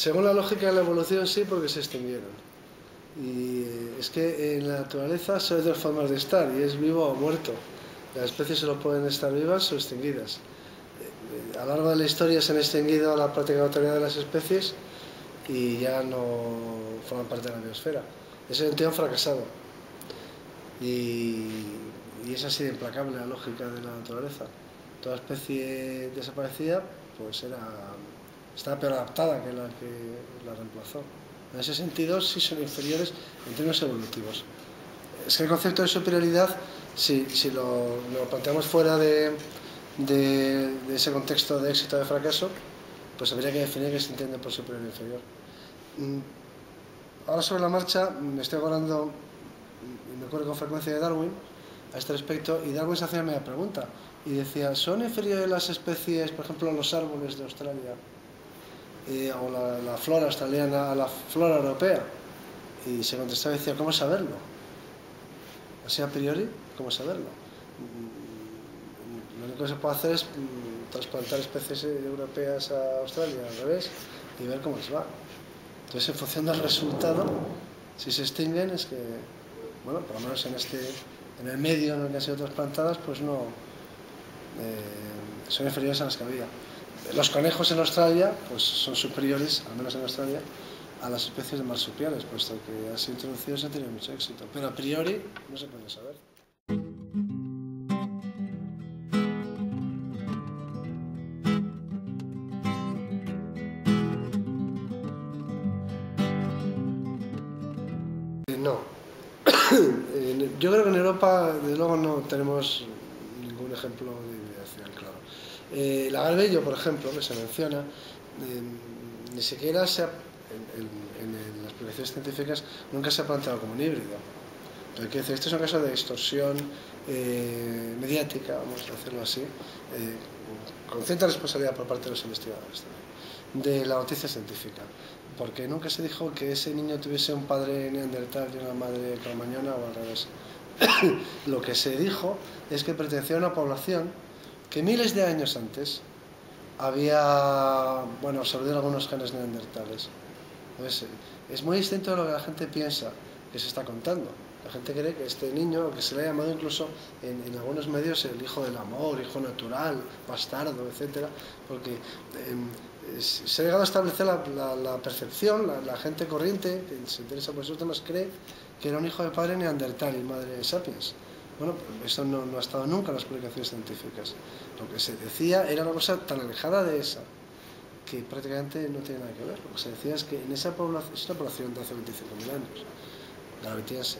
Según la lógica de la evolución sí, porque se extinguieron. Y es que en la naturaleza solo hay dos formas de estar, y es vivo o muerto. Las especies solo pueden estar vivas o extinguidas. A lo largo de la historia se han extinguido la práctica totalidad de las especies y ya no forman parte de la biosfera. Ese sentido han fracasado. Y es así de implacable la lógica de la naturaleza. Toda especie desaparecida pues estaba peor adaptada que la reemplazó. En ese sentido sí son inferiores en términos evolutivos. Es que el concepto de superioridad, si lo planteamos fuera de ese contexto de éxito o de fracaso, pues habría que definir qué se entiende por superior e inferior. Ahora sobre la marcha me estoy acordando, y me acuerdo con frecuencia de Darwin a este respecto, y Darwin se hacía una pregunta y decía, ¿son inferiores las especies, por ejemplo, los árboles de Australia o la flora australiana a la flora europea? Y se contestaba y decía, ¿cómo saberlo? Así a priori, ¿cómo saberlo? Lo único que se puede hacer es trasplantar especies europeas a Australia al revés y ver cómo les va. Entonces, en función del resultado, si se extinguen, es que, bueno, por lo menos en el medio en el que han sido trasplantadas, pues no son inferiores a las que había. Los conejos en Australia, pues son superiores, al menos en Australia, a las especies de marsupiales, puesto que han sido introducidos y han tenido mucho éxito. Pero a priori no se puede saber. No. Yo creo que en Europa, desde luego, no tenemos ningún ejemplo de hibridación, claro. El agarbello, por ejemplo, que se menciona, ni siquiera en las publicaciones científicas nunca se ha planteado como un híbrido. Pero quiero decir, este es un caso de extorsión mediática, vamos a decirlo así, con cierta responsabilidad por parte de los investigadores también, de la noticia científica. Porque nunca se dijo que ese niño tuviese un padre neandertal y una madre cromañona o al revés. Lo que se dijo es que pertenecía a una población que miles de años antes había, bueno, absorbido algunos genes neandertales. Entonces, es muy distinto de lo que la gente piensa que se está contando. La gente cree que este niño, que se le ha llamado incluso en algunos medios el hijo del amor, hijo natural, bastardo, etc., porque se ha llegado a establecer la percepción, la gente corriente que se interesa por esos temas cree que era un hijo de padre neandertal y madre sapiens. Bueno, eso no ha estado nunca en las publicaciones científicas. Lo que se decía era una cosa tan alejada de esa que prácticamente no tiene nada que ver. Lo que se decía es que en esa población, es una población de hace 25.000 años, garavitiense,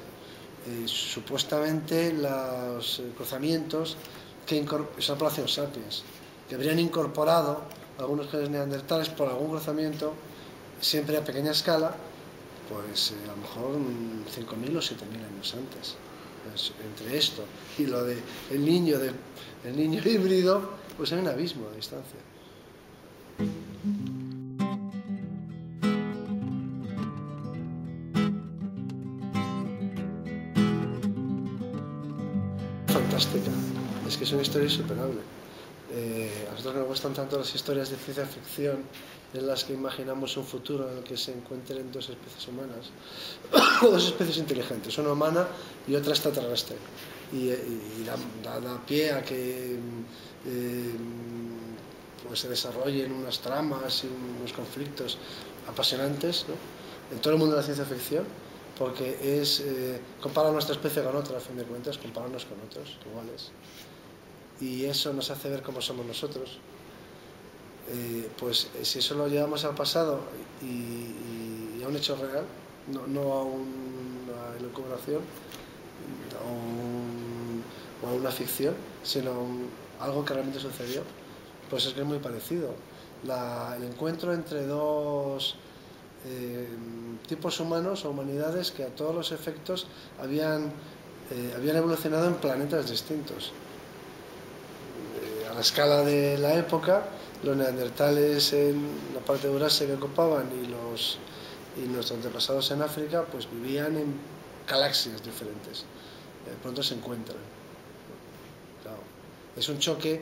supuestamente los cruzamientos, es una población sapiens, que habrían incorporado algunos genes neandertales por algún cruzamiento, siempre a pequeña escala, pues a lo mejor 5.000 o 7.000 años antes. Pues, entre esto y lo de el niño híbrido, pues hay un abismo de distancia. Fantástica, es que es una historia insuperable. A nosotros nos gustan tanto las historias de ciencia ficción en las que imaginamos un futuro en el que se encuentren dos especies humanas, dos especies inteligentes, una humana y otra extraterrestre, y da pie a que pues se desarrollen unas tramas y unos conflictos apasionantes, ¿no?, en todo el mundo de la ciencia ficción, porque es comparar nuestra especie con otra, a fin de cuentas, compararnos con otros iguales, y eso nos hace ver cómo somos nosotros. Pues si eso lo llevamos al pasado y a un hecho real, no a una elucubración o a una ficción, sino a algo que realmente sucedió, pues es que es muy parecido. El encuentro entre dos tipos humanos o humanidades que a todos los efectos habían evolucionado en planetas distintos. A la escala de la época, los neandertales en la parte de Eurasia que ocupaban y nuestros antepasados en África, pues vivían en galaxias diferentes. De pronto se encuentran. Claro, es un choque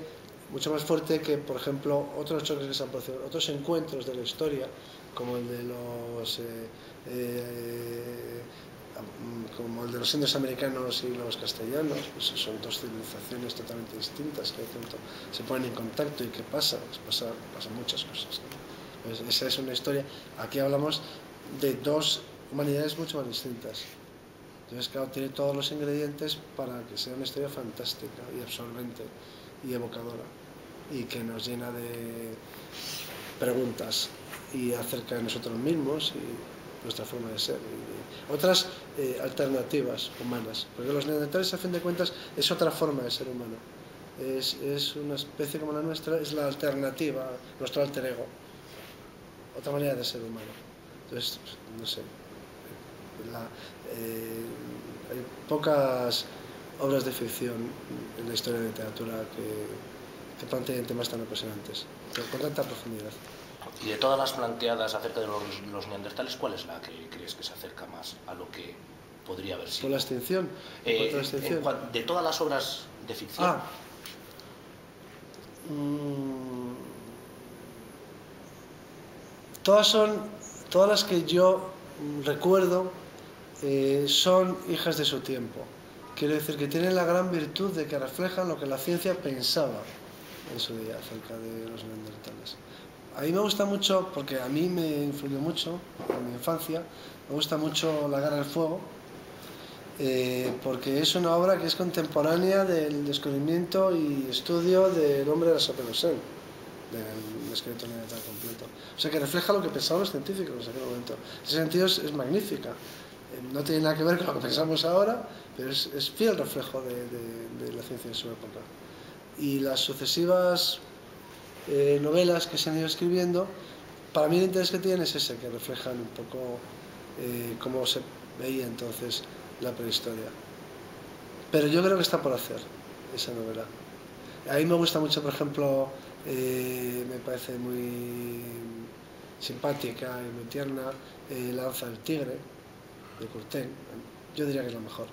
mucho más fuerte que, por ejemplo, otros choques que se han producido, otros encuentros de la historia como el de los como el de los indios americanos y los castellanos, pues son dos civilizaciones totalmente distintas que de pronto se ponen en contacto y ¿qué pasa? Pues pasan muchas cosas, ¿no? Pues esa es una historia. Aquí hablamos de dos humanidades mucho más distintas. Entonces, claro, tiene todos los ingredientes para que sea una historia fantástica y absorbente y evocadora y que nos llena de preguntas y acerca de nosotros mismos y nuestra forma de ser y otras alternativas humanas, porque los neandertales a fin de cuentas es otra forma de ser humano, es una especie como la nuestra, es la alternativa, nuestro alter ego, otra manera de ser humano. Entonces, no sé, hay pocas obras de ficción en la historia de la literatura que planteen temas tan apasionantes, con tanta profundidad. Y de todas las planteadas acerca de los neandertales, ¿cuál es la que crees que se acerca más a lo que podría haber sido? ¿Por la extinción? ¿Por la extinción? De todas las obras de ficción. Todas las que yo recuerdo son hijas de su tiempo. Quiero decir que tienen la gran virtud de que reflejan lo que la ciencia pensaba en su día acerca de los neandertales. A mí me gusta mucho, porque a mí me influyó mucho en mi infancia, me gusta mucho La Guerra del Fuego, porque es una obra que es contemporánea del descubrimiento y estudio del hombre de la Sapienza, del esqueleto neandertal completo. O sea que refleja lo que pensaban los científicos en aquel momento. En ese sentido es magnífica. No tiene nada que ver con lo que pensamos ahora, pero es fiel reflejo de la ciencia de su época. Y las sucesivas novelas que se han ido escribiendo, para mí el interés que tienen es ese, que reflejan un poco cómo se veía entonces la prehistoria. Pero yo creo que está por hacer esa novela. A mí me gusta mucho, por ejemplo, me parece muy simpática y muy tierna, La Danza del Tigre, de Courtine. Yo diría que es la mejor.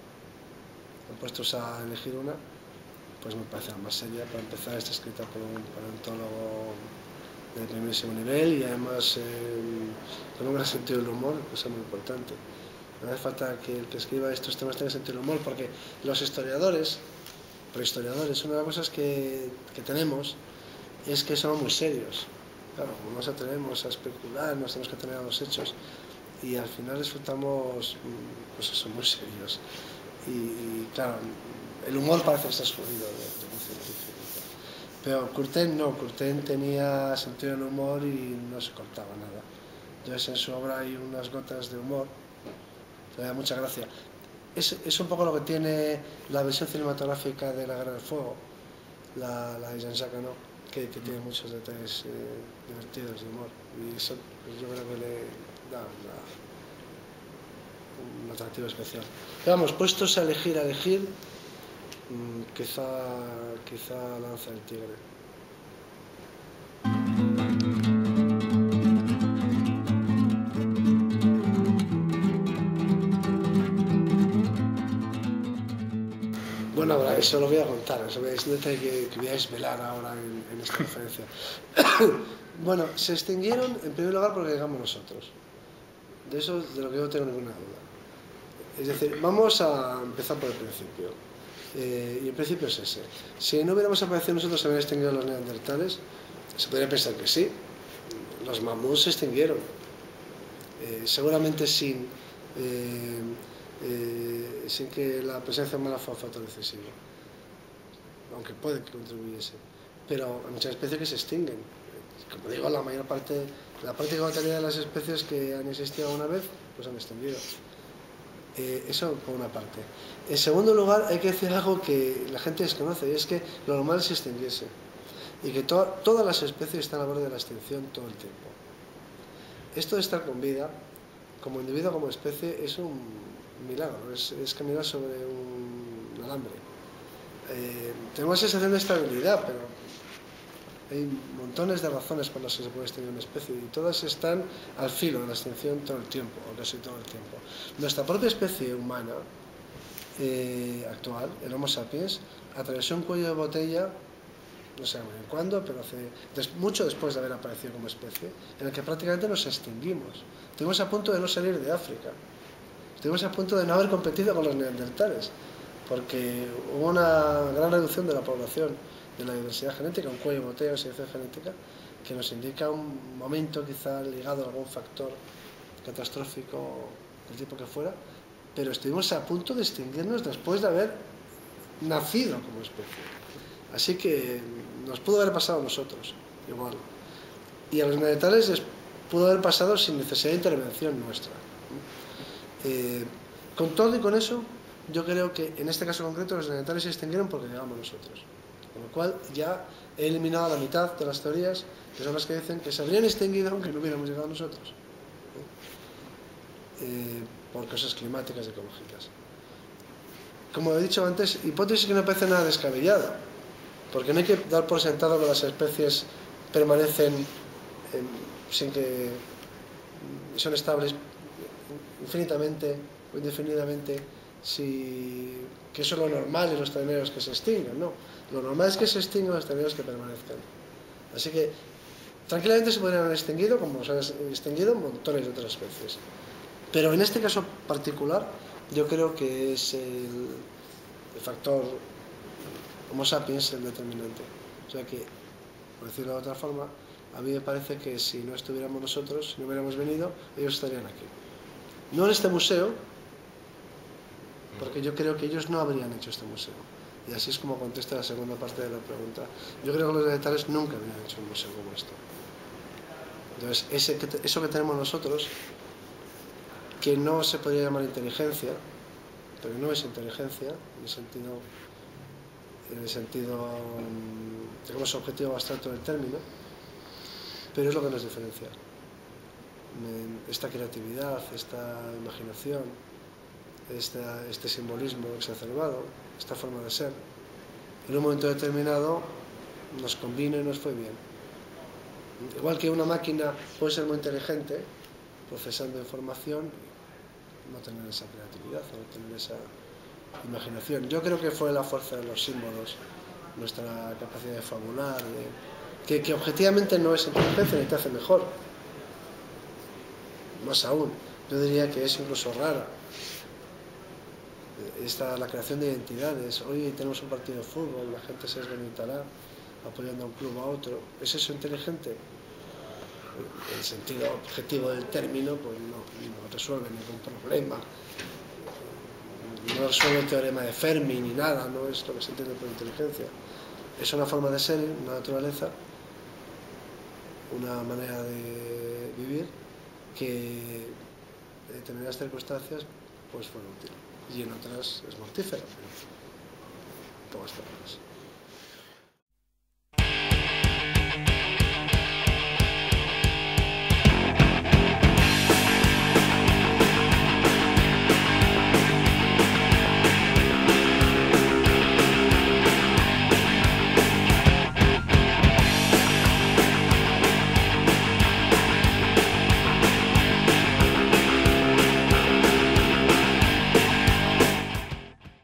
Puestos a elegir una, pues me parece la más seria. Para empezar, está escrita por un paleontólogo de primerísimo nivel y además con un gran sentido del humor, cosa muy importante. No hace falta que el que escriba estos temas tenga sentido del humor, porque los historiadores, prehistoriadores, una de las cosas que tenemos es que somos muy serios. Claro, como nos atrevemos a especular, nos tenemos que atener a los hechos y al final resultamos, pues eso, muy serios. Y claro, el humor parece estar excluido de un científico. Pero Courtine tenía sentido del humor y no se cortaba nada. Entonces en su obra hay unas gotas de humor, le da mucha gracia. Es un poco lo que tiene la versión cinematográfica de La Guerra del Fuego, la de Jean-Jacques Hano, que tiene muchos detalles divertidos de humor. Y eso pues yo creo que le da un atractivo especial. Pero vamos, puestos a elegir, quizá La Danza del Tigre. Bueno, ahora eso lo voy a contar, eso es un detalle que voy a desvelar ahora en esta conferencia. Bueno, se extinguieron en primer lugar porque llegamos nosotros. De eso de lo que yo no tengo ninguna duda. Es decir, vamos a empezar por el principio. Y el principio es ese. Si no hubiéramos aparecido nosotros, ¿se habrían extinguido los neandertales? Se podría pensar que sí. Los mamuts se extinguieron. Seguramente sin que la presencia humana fuera un factor decisivo. Aunque puede que contribuyese. Pero hay muchas especies que se extinguen. Como digo, la práctica totalidad de las especies que han existido alguna vez, pues han extinguido. Eso por una parte. En segundo lugar, hay que decir algo que la gente desconoce, y es que lo normal es extinguirse. Y que todas las especies están a borde de la extinción todo el tiempo. Esto de estar con vida, como individuo, como especie, es un milagro, es caminar sobre un alambre. Tenemos sensación de estabilidad, pero hay montones de razones por las que se puede extinguir una especie y todas están al filo de la extinción todo el tiempo, o casi todo el tiempo. Nuestra propia especie humana actual, el Homo sapiens, atravesó un cuello de botella no sé muy bien cuándo, pero mucho después de haber aparecido como especie, en el que prácticamente nos extinguimos. Estuvimos a punto de no salir de África, estuvimos a punto de no haber competido con los neandertales, porque hubo una gran reducción de la población, de la diversidad genética, un cuello de botella de selección genética, que nos indica un momento quizá ligado a algún factor catastrófico del tipo que fuera, pero estuvimos a punto de extinguirnos después de haber nacido como especie. Así que nos pudo haber pasado a nosotros, igual. Y a los neandertales les pudo haber pasado sin necesidad de intervención nuestra. Con todo y con eso, yo creo que en este caso concreto los neandertales se extinguieron porque llegamos nosotros. Con lo cual ya he eliminado la mitad de las teorías, que son las que dicen que se habrían extinguido aunque no hubiéramos llegado nosotros. Por cosas climáticas y ecológicas. Como he dicho antes, hipótesis que no parece nada descabellada, porque no hay que dar por sentado que las especies permanecen sin que son estables infinitamente o indefinidamente, que eso es lo normal en los terneros que se extingan, no. Lo normal es que se extingan los terneros que permanezcan. Así que tranquilamente se podrían haber extinguido, como se han extinguido montones de otras especies. Pero en este caso particular, yo creo que es el factor Homo sapiens el determinante. O sea que, por decirlo de otra forma, a mí me parece que si no estuviéramos nosotros, si no hubiéramos venido, ellos estarían aquí. No en este museo, porque yo creo que ellos no habrían hecho este museo. Y así es como contesta la segunda parte de la pregunta. Yo creo que los neandertales nunca habrían hecho un museo como esto. Entonces, eso que tenemos nosotros, que no se podría llamar inteligencia, pero no es inteligencia, en el sentido digamos, objetivo abstracto del término, pero es lo que nos diferencia. Esta creatividad, esta imaginación, este simbolismo exacerbado, esta forma de ser, en un momento determinado nos convino y nos fue bien. Igual que una máquina puede ser muy inteligente, procesando información, no tener esa creatividad, no tener esa imaginación. Yo creo que fue la fuerza de los símbolos, nuestra capacidad de fabular, que objetivamente no es inteligencia ni te hace mejor. Más aún, yo diría que es incluso rara. La creación de identidades. Hoy tenemos un partido de fútbol, la gente se desventará apoyando a un club a otro. ¿Es eso inteligente? En el sentido objetivo del término, pues no resuelve ningún problema. No resuelve el teorema de Fermi ni nada, no es lo que se entiende por inteligencia. Es una forma de ser, una naturaleza, una manera de vivir que en determinadas circunstancias pues fue útil y en otras es mortífera, pero todas.